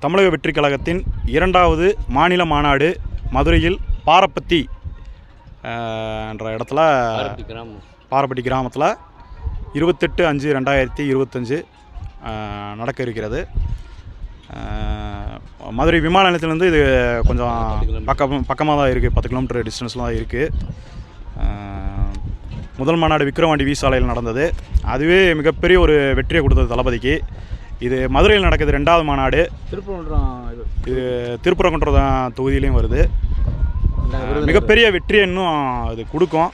தமிழக வெற்றிக் கழகத்தின் இரண்டாவது மாநில மாநாடு மதுரையில் பாரப்பத்தி என்ற இடத்துல பாரப்பட்டி கிராமத்தில் 28/5/2025 நடக்க இருக்கிறது. மதுரை விமான நிலையத்திலேருந்து இது கொஞ்சம் பக்கமாக தான் இருக்குது, 10 கிலோமீட்டர் டிஸ்டன்ஸில் தான் இருக்குது. முதல் மாநாடு விக்கிரவாண்டி வி சாலையில் நடந்தது. அதுவே மிகப்பெரிய ஒரு வெற்றியை கொடுத்தது தளபதிக்கு. இது மதுரையில் நடக்குது ரெண்டாவது மாநாடு. இது திருப்பரங்குன்றம் தொகுதியிலையும் வருது. மிகப்பெரிய வெற்றியை இன்னும் இது கொடுக்கும்.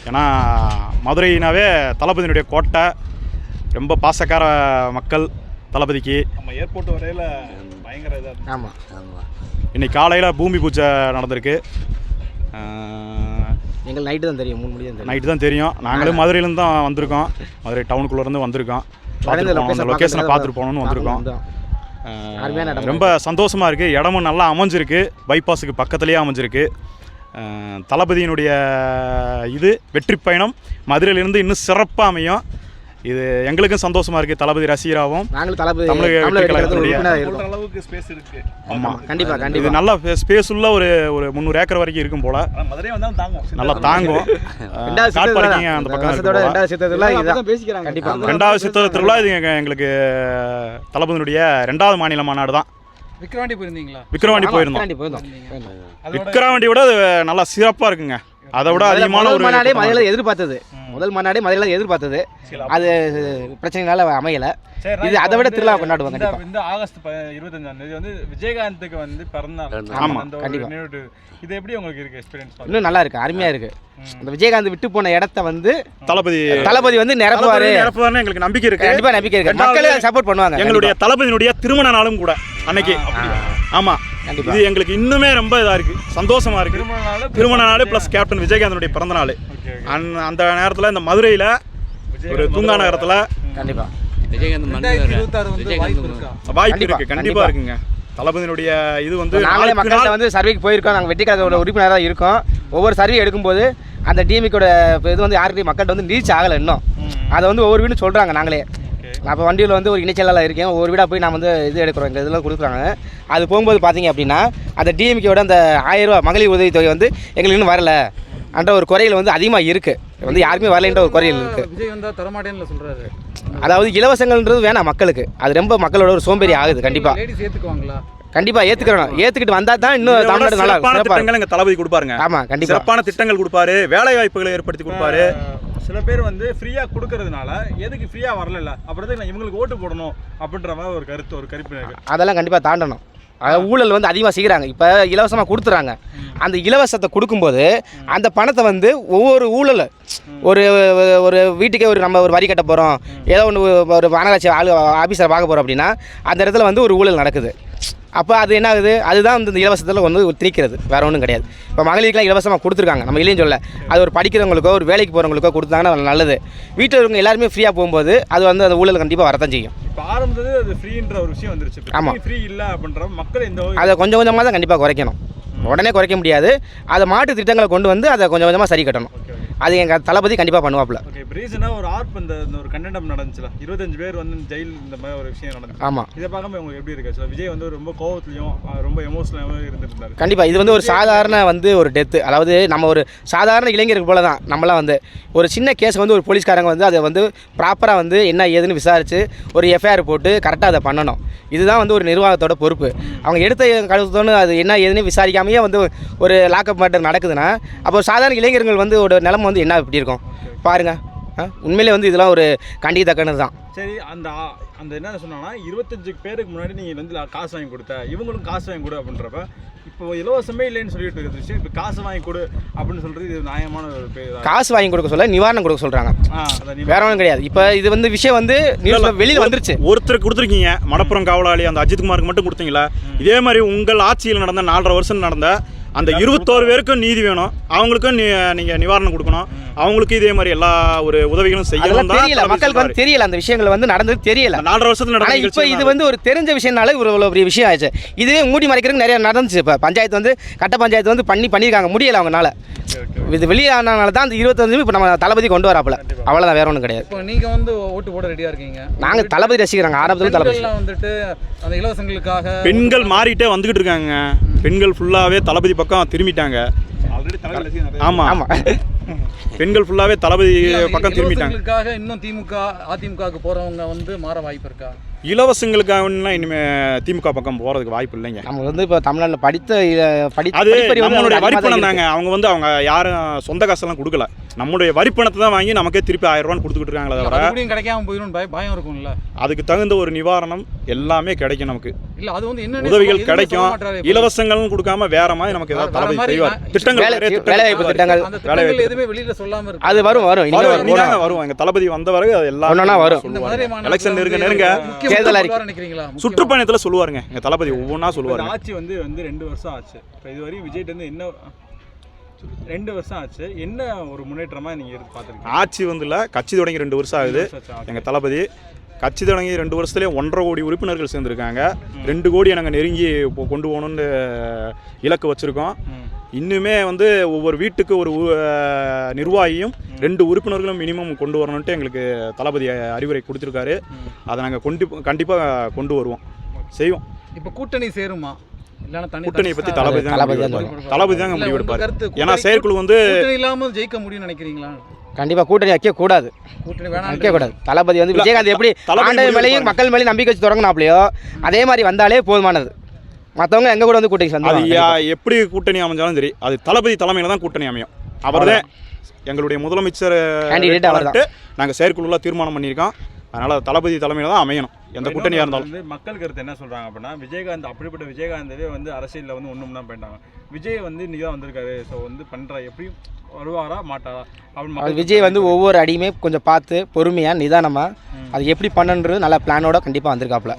ஏன்னா மதுரையினாவே தளபதியினுடைய கோட்டை, ரொம்ப பாசக்கார மக்கள் தளபதிக்கு. நம்ம ஏர்போர்ட் வரையில் பயங்கர இதாக. ஆமாம் ஆமாம். இன்றைக்கி காலையில் பூமி பூஜை நடந்திருக்கு. எங்களுக்கு நைட்டு தான் தெரியும், 3 மணி தான் நைட்டு தான் தெரியும். நாங்களும் மதுரையிலேருந்து தான் வந்திருக்கோம், மதுரை டவுனுக்குள்ளேருந்து வந்திருக்கோம். லொக்கேஷனை பார்த்துட்டு போகணுன்னு வந்திருக்கோம். ரொம்ப சந்தோஷமாக இருக்குது. இடமும் நல்லா அமைஞ்சிருக்கு, பைபாஸுக்கு பக்கத்துலேயே அமைஞ்சிருக்கு. தளபதியினுடைய இது வெற்றி பயணம் மதுரையிலேருந்து இன்னும் சிறப்பாக அமையும். இது எங்களுக்கும் சந்தோஷமாக இருக்குது. தளபதி ரசிகராகவும் தமிழக அளவுக்கு ஸ்பேஸ் இருக்குது. ஆமாம், கண்டிப்பாக இது நல்ல ஸ்பேஸ் உள்ள ஒரு 300 ஏக்கர் வரைக்கும் இருக்கும் போல். மதுரை வந்தாலும் தாங்கும், நல்லா தாங்கும். கார் பார்க்கிங் அந்த பக்கம். ரெண்டாவது சித்திரை திருவிழா இது எங்களுக்கு தளபதியினுடைய 2வது மாநில மாநாடு தான். விக்கிரவாண்டி போயிருந்தீங்களா? விக்கிரவாண்டி போயிருந்தோம். விக்கிரவாண்டியோட அது நல்லா சிறப்பாக இருக்குங்க. அதை விட அதிகமான ஒரு மாநாடே மதுரையில் எதிர்பார்த்தது. முதல் மாநாடே மதுரையில் எதிர்பார்த்தது, அது பிரச்சனைனால அமையலை. இது அதை விட திருவிழா கொண்டாடுவாங்க. இந்த ஆகஸ்ட் 25 வந்து விஜயகாந்துக்கு வந்து பிறந்தார். இது எப்படி உங்களுக்கு இருக்கு எக்ஸ்பீரியன்ஸ்? இன்னும் நல்லா இருக்கு, அருமையா இருக்கு. அந்த விஜயகாந்த் விட்டு போன இடத்த வந்து தளபதி வந்து நிரப்புவாருன்னு எங்களுக்கு நம்பிக்கை இருக்கு. கண்டிப்பா நம்பிக்கை இருக்கு. மக்களே சப்போர்ட் பண்ணுவாங்க. எங்களுடைய தளபதியினுடைய திருமண நாளும் கூட அன்னைக்கு. ஆமா, இது எங்களுக்கு இன்னுமே ரொம்ப இதா இருக்கு, சந்தோஷமா இருக்கு. திருமண நாள் பிளஸ் கேப்டன் விஜயகாந்தனுடைய பிறந்த நாள். அந்த நேரத்தில் இந்த மதுரையில் ஒரு தூங்கா நகரத்தில் கண்டிப்பா வாய்ப்பு இருக்கு, கண்டிப்பா இருக்குங்க. தளபதியினுடைய இது வந்து நாங்களே மக்கள்கிட்ட வந்து சர்வேக்கு போயிருக்கோம். நாங்கள் வெற்றி கழகத்தோட உறுப்பினராக இருக்கோம். ஒவ்வொரு சர்வே எடுக்கும்போது அந்த டிஎம்கோட இது வந்து யாருக்கிட்டையும் மக்கள்கிட்ட வந்து ரீச் ஆகலை இன்னும். அதை வந்து ஒவ்வொரு வீடும் சொல்கிறாங்க. நாங்களே நான் இப்போ வண்டியில் வந்து ஒரு இணைச்சலாக இருக்கேன். ஒவ்வொரு வீடாக போய் நான் வந்து இது எடுக்கிறோம், எங்கள் இதெல்லாம் கொடுக்குறாங்க. அது போகும்போது பார்த்தீங்க அப்படின்னா அந்த டிஎம்கேவோட அந்த 1000 ரூபா மகளிர் உதவித்தொகை வந்து எங்களுக்கு இன்னும் வரல என்ற ஒரு குறைகள் வந்து அதிகமாக இருக்குது. வந்து யாருமே வரலைன்ற ஒரு குறைகள் இருக்குது. விஜய் வந்தால் தரமாட்டேன்னு சொல்கிறாரு. அதாவது இலவசங்கள்ன்றது வேணாம் மக்களுக்கு, அது ரொம்ப மக்களோட ஒரு சோம்பேறி ஆகுது. கண்டிப்பாக லேடிஸ் ஏற்றுக்குவாங்களா? கண்டிப்பாக ஏற்றுக்கிறோம். ஏற்றுக்கிட்டு வந்தால் தான் இன்னும் தமிழ்நாடு நல்லா திட்டங்கள் எங்கள் தளபதி கொடுப்பாருங்க. ஆமாம், கண்டிப்பாக சிறப்பான திட்டங்கள் கொடுப்பாரு, வேலை வாய்ப்புகளை ஏற்படுத்தி கொடுப்பாரு. சில பேர் வந்து ஃப்ரீயாக கொடுக்கறதுனால எதுக்கு ஃப்ரீயாக வரல, அப்புறத்துக்கு நான் இவங்களுக்கு ஓட்டு போடணும் அப்படின்ற மாதிரி ஒரு கருத்து, ஒரு கருப்பு. அதெல்லாம் கண்டிப்பாக தாண்டணும். அதாவது ஊழல் வந்து அதிகமாக செய்கிறாங்க. இப்போ இலவசமாக கொடுத்துறாங்க. அந்த இலவசத்தை கொடுக்கும்போது அந்த பணத்தை வந்து ஒவ்வொரு ஊழல் ஒரு ஒரு வீட்டுக்கே நம்ம ஒரு வரி கட்ட போகிறோம், ஏதோ ஒன்று ஒரு மாநகராட்சி ஆஃபீஸரை பார்க்க போகிறோம் அப்படின்னா அந்த இடத்துல வந்து ஒரு ஊழல் நடக்குது. அப்போ அது என்ன ஆகுது? அதுதான் வந்து இந்த இலவசத்தில் வந்து திணிக்கிறது, வேறு ஒன்றும் கிடையாது. இப்போ மகளிருக்கெலாம் இலவசமாக கொடுத்துருக்காங்க, நம்ம இல்லைன்னு சொல்ல. அது ஒரு படிக்கிறவங்களுக்கோ ஒரு வேலைக்கு போகிறவங்களுக்கோ கொடுத்தாங்கன்னா நல்லது. வீட்டில் இருக்கவங்க எல்லாருமே ஃப்ரீயாக போகும்போது அது வந்து அந்த ஊழல் கண்டிப்பாக வரத்தான் செய்யும். இப்போ ஆரம்பத்தில் அது ஃப்ரீன்ற ஒரு விஷயம் வந்துருச்சு. ஆமாம், ஃப்ரீ இல்லை அப்படின்ற மக்கள் அதை கொஞ்சம் கொஞ்சமாக தான் கண்டிப்பாக குறைக்கணும். உடனே குறைக்க முடியாது. அதை மாட்டு திட்டங்களை கொண்டு வந்து அதை கொஞ்சம் கொஞ்சமாக சரி கட்டணும். அது எங்கள் தளபதி கண்டிப்பாக பண்ணுவாப்புல. ஓகே, இப்போ ரீசனாக ஒரு ஆர்ப் இந்த ஒரு கண்டனம் நடந்துச்சுல, 25 பேர் வந்து ஜெயில், இந்த மாதிரி ஒரு விஷயம் நடந்துச்சு. ஆமாம், இதை பார்க்கும்போது உங்களுக்கு எப்படி இருக்கு? விஜய் வந்து ரொம்ப கோவத்துலையும் ரொம்ப எமோஷனலாகவும் இருந்துருந்தாரு. கண்டிப்பாக இது வந்து ஒரு சாதாரண வந்து ஒரு டெத்து. அதாவது நம்ம ஒரு சாதாரண இளைஞருக்கு போல தான் நம்மளாம் வந்து ஒரு சின்ன கேஸ் வந்து ஒரு போலீஸ்காரங்க வந்து அதை வந்து ப்ராப்பராக வந்து என்ன ஏதுன்னு விசாரித்து ஒரு எஃப்ஐஆர் போட்டு கரெக்டாக அதை பண்ணணும். இதுதான் வந்து ஒரு நிர்வாகத்தோட பொறுப்பு. அவங்க எடுத்த கழுத்தோன்னு அது என்ன ஏதுன்னு விசாரிக்காமையே வந்து ஒரு லாக்அப் மேட்டர் நடக்குதுன்னா அப்போ சாதாரண இளைஞர்கள் வந்து ஒரு நிலைமை வந்து என்ன இப்படி இருக்கும் பாருங்கள். உண்மையிலே வந்து இதெல்லாம் ஒரு கண்டிக்கத்தக்கனது தான். சரி, அந்த என்ன சொன்னாங்கன்னா 25 பேருக்கு முன்னாடி நீங்கள் வந்து காசு வாங்கி கொடுத்த, இவங்களும் காசு வாங்கி கொடு அப்படின்றப்ப இப்போ இலவசமே இல்லைன்னு சொல்லிட்டு இருக்கிற விஷயம், இப்போ காசு வாங்கி கொடு அப்படின்னு சொல்கிறது இது நியாயமான ஒரு பேர். காசு வாங்கி கொடுக்க சொல்ல நிவாரணம் கொடுக்க சொல்கிறாங்க, வேற ஒன்றும் கிடையாது. இப்போ இது வந்து விஷயம் வந்து வெளியில் வந்துருச்சு. ஒருத்தர் கொடுத்துருக்கீங்க, மடப்புறம் காவலாளி அந்த அஜித்குமாருக்கு மட்டும் கொடுத்தீங்களா? இதே மாதிரி உங்கள் ஆட்சியில் நடந்த 4.5 வருஷம் நடந்த அந்த 21 பேருக்கும் நீதி வேணும், அவங்களுக்கும் நீங்கள் நிவாரணம் கொடுக்கணும், அவங்களுக்கும் இதே மாதிரி எல்லா ஒரு உதவிகளும் செய்யணும். தெரியல, மக்களுக்கு வந்து தெரியல, அந்த விஷயங்கள் வந்து நடந்தது தெரியல. 4.5 வருஷத்துல ஆனால் நடந்த இப்போ இது வந்து ஒரு தெரிஞ்ச விஷயம்னால இவ்வளோ பெரிய விஷயம் ஆயிடுச்சு. இதுவே மூடி மறைக்கிறதுக்கு நிறைய நடந்துச்சு. இப்போ பஞ்சாயத்து வந்து கட்ட பஞ்சாயத்து வந்து பண்ணியிருக்காங்க, முடியலை அவங்களால. இது வெளியானால தான் அந்த 25 இப்போ நம்ம தளபதி கொண்டு வராப்புல, அவ்வளோதான், வேற ஒன்றும் கிடையாது. இப்போ நீங்கள் வந்து ஓட்டு போட ரெடியாக இருக்கீங்க. நாங்கள் தளபதி ரசிக்கிறாங்க, ஆரம்பத்தில் தளபதி. வந்துட்டு அந்த இலவசங்களுக்காக பெண்கள் மாறிட்டே வந்துகிட்டு இருக்காங்க. பெண்கள் ஃபுல்லாகவே தளபதி பக்கம் திரும்பிட்டாங்க. ஆல்ரெடி தளபதி ஆமாம் ஆமாம், பெண்கள் ஃபுல்லாகவே தளபதி பக்கம் திரும்பிட்டாங்க. இலவசங்களுக்காக இன்னும் திமுக அதிமுகவுக்கு போகிறவங்க வந்து மாற வாய்ப்பு இருக்கா? இலவசங்களுக்காகலாம் இனிமேல் திமுக பக்கம் போகிறதுக்கு வாய்ப்பு இல்லைங்க. நம்ம வந்து இப்போ தமிழ்நாட்டில் அது நம்மளுடைய வரிப்பணம் தாங்க. அவங்க வந்து அவங்க யாரும் சொந்த காசெல்லாம் கொடுக்கல, நம்முடைய வரிப்பணத்தை தான் வாங்கி நமக்கே திருப்பி 1000 ரூபான்னு கொடுத்துக்கிட்டு இருக்காங்களே தவிர மறுபடியும் கிடைக்காம போயிடும் பயம் இருக்கும்ல. அதுக்கு தகுந்த ஒரு நிவாரணம் எல்லாமே கிடைக்கும் நமக்கு. இல்லை அது வந்து என்ன உதவிகள் கிடைக்கும். இலவசங்களும் கொடுக்காம வேற மாதிரி நமக்கு ஏதாவது தளபதி செய்வார். திட்டங்கள் வேலைவாய்ப்பு திட்டங்கள் அந்த திட்டங்கள் எதுவுமே வெளியில சொல்லாம இருக்கு. அது வரும் வரும். எங்க தளபதி வந்த வரை அது எல்லாம் வரும். எலெக்ஷன் நெருங்க தேர்தல் நினைக்கிறீங்களா? சுற்றுப்பயணத்துல சொல்லுவாருங்க எங்க தளபதி, ஒவ்வொன்றா சொல்லுவாரு. ஆட்சி வந்து 2 வருஷம் ஆச்சு. இப்போ இதுவரை விஜய்ட்டு வந்து என்ன 2 வருஷம் ஆச்சு, என்ன ஒரு முன்னேற்றமா நீங்க பார்த்துருக்கீங்க? ஆட்சி வந்து இல்லை, கட்சி தொடங்கி 2 வருஷம் ஆகுது. எங்க தளபதி கட்சி தொடங்கி 2 வருஷத்துலேயே 1.5 கோடி உறுப்பினர்கள் சேர்ந்துருக்காங்க. 2 கோடியை நாங்கள் நெருங்கி கொண்டு போகணுன்னு இலக்கு வச்சுருக்கோம். இன்னுமே வந்து ஒவ்வொரு வீட்டுக்கு ஒரு நிர்வாகியும் 2 உறுப்பினர்களும் மினிமம் கொண்டு வரணுன்ட்டு எங்களுக்கு தளபதி அறிவுரை கொடுத்துருக்காரு. அதை நாங்கள் கண்டிப்பாக கொண்டு வருவோம், செய்வோம். இப்போ கூட்டணி சேருமா? கூட்டணியை பற்றி தளபதி தாங்க முடிவெடுப்பார். ஏன்னா செயற்குழு வந்து இல்லாமல் ஜெயிக்க முடியும்னு நினைக்கிறீங்களா? கண்டிப்பாக கூட்டணி வைக்கக்கூடாது, வைக்கக்கூடாது. தளபதி வந்து விஜயகாந்த் எப்படி ஆண்டவர் மேலேயும் மக்கள் மேலேயும் நம்பிக்கை வச்சு தொடங்கினாப்லையோ அதே மாதிரி வந்தாலே போதுமானது. மற்றவங்க எங்கள் கூட வந்து கூட்டணி அது எப்படி கூட்டணி அமைஞ்சாலும் சரி, அது தளபதி தலைமையில் தான் கூட்டணி அமையும். அவர் தான் எங்களுடைய முதலமைச்சர் கேண்டிடேட். அவர்தான் நாங்கள் செயற்குழுலாம் தீர்மானம் பண்ணியிருக்கோம். அதனால் தளபதி தலைமையில் தான் அமையணும் எந்த கூட்டணியாக இருந்தாலும். வந்து மக்கள் கருத்து என்ன சொல்கிறாங்க அப்படின்னா, விஜயகாந்த் அப்படிப்பட்ட விஜயகாந்தவே வந்து அரசியலில் வந்து ஒன்றும் போயிட்டாங்க. விஜய் வந்து இன்றைக்கி தான் வந்திருக்காரு, ஸோ வந்து பண்ணுறா எப்படி வருவாரா மாட்டாரா அப்படின்னு. விஜய் வந்து ஒவ்வொரு அடியுமே கொஞ்சம் பார்த்து பொறுமையாக நிதானமாக அது எப்படி பண்ணுன்றது நல்ல பிளானோட கண்டிப்பாக வந்திருக்காப்புல.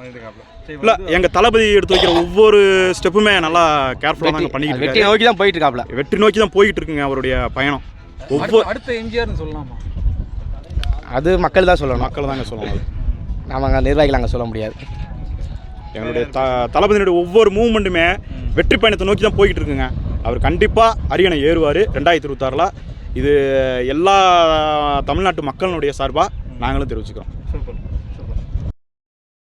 இல்லை எங்கள் தளபதி எடுத்து வைக்கிற ஒவ்வொரு ஸ்டெப்புமே நல்லா கேர்ஃபுல்லாக நாங்கள் பண்ணிக்கிட்டு வெற்றி நோக்கி தான் போயிட்டு இருக்காப்புல. வெற்றி நோக்கி தான் போய்கிட்டு இருக்குங்க அவருடைய பயணம். அடுத்த எம்ஜிஆர்னு சொல்லலாமா? அது மக்கள் தான் சொல்லணும், மக்கள் தாங்க சொல்லணும். நம்ம நிர்வாகிகள் அங்கே சொல்ல முடியாது. எங்களுடைய தளபதியினுடைய ஒவ்வொரு மூவ்மெண்ட்டுமே வெற்றி பயணத்தை நோக்கி தான் போய்கிட்டு இருக்குங்க. அவர் கண்டிப்பாக அரியணை ஏறுவார் 2026. இது எல்லா தமிழ்நாட்டு மக்களினுடைய சார்பாக நாங்களும் தெரிவிச்சுக்கிறோம். சூப்பர்.